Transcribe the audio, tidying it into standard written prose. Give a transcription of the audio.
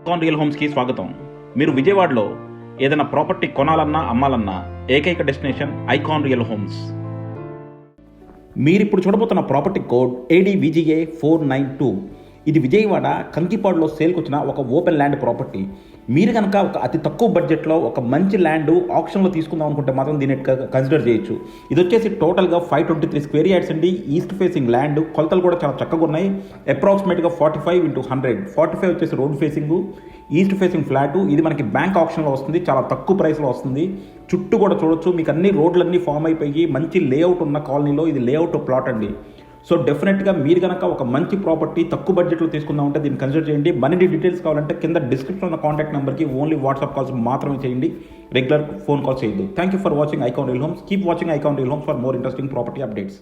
Icon real హోమ్స్కి స్వాగతం. మీరు విజయవాడలో ఏదైనా ప్రాపర్టీ కొనాలన్నా అమ్మాలన్నా ఏకైక డెస్టినేషన్ ఐకాన్ రియల్ హోమ్స్. మీరిప్పుడు చూడబోతున్న ప్రాపర్టీ కోడ్ ADVGA 492. ఇది విజయవాడ కంకిపాడులో సేల్కి వచ్చిన ఒక ఓపెన్ ల్యాండ్ ప్రాపర్టీ. మీరు కనుక ఒక అతి తక్కువ బడ్జెట్లో ఒక మంచి ల్యాండ్ ఆప్షన్లో తీసుకుందాం అనుకుంటే మాత్రం దీన్ని కన్సిడర్ చేయొచ్చు. ఇది వచ్చేసి టోటల్గా 523 స్క్వేర్ యార్డ్స్ అండి. ఈస్ట్ ఫేసింగ్ ల్యాండ్, కొలతలు కూడా చాలా చక్కగా ఉన్నాయి. అప్రాక్సిమేట్గా 45x100, 45 వచ్చేసి road facing, east facing flat. ఇది మనకి బ్యాంక్ ఆప్షన్లో వస్తుంది, చాలా తక్కువ ప్రైస్లో వస్తుంది. చుట్టూ కూడా చూడొచ్చు, మీకు అన్ని రోడ్లన్నీ ఫామ్ అయిపోయి మంచి లేఅవుట్ ఉన్న కాలనీలో ఇది లేఅవుట్ ప్లాట్ అండి. సో డెఫినెట్గా మీరు కనుక ఒక మంచి ప్రాపర్టీ తక్కువ బడ్జెట్లో తీసుకుందామంటే దీన్ని కన్సిడర్ చేయండి. మనీ డీటెయిల్స్ కావాలంటే కింద డిస్క్రిప్షన్ ఉన్న కాంటాక్ట్ నెంబర్కి ఓన్లీ వాట్సాప్ కాల్స్ మాత్రమే చేయండి, రెగ్యులర్ ఫోన్ కాల్స్ చేయొద్దు. Thank you for watching icon real homes. Keep watching icon real homes for more interesting property updates.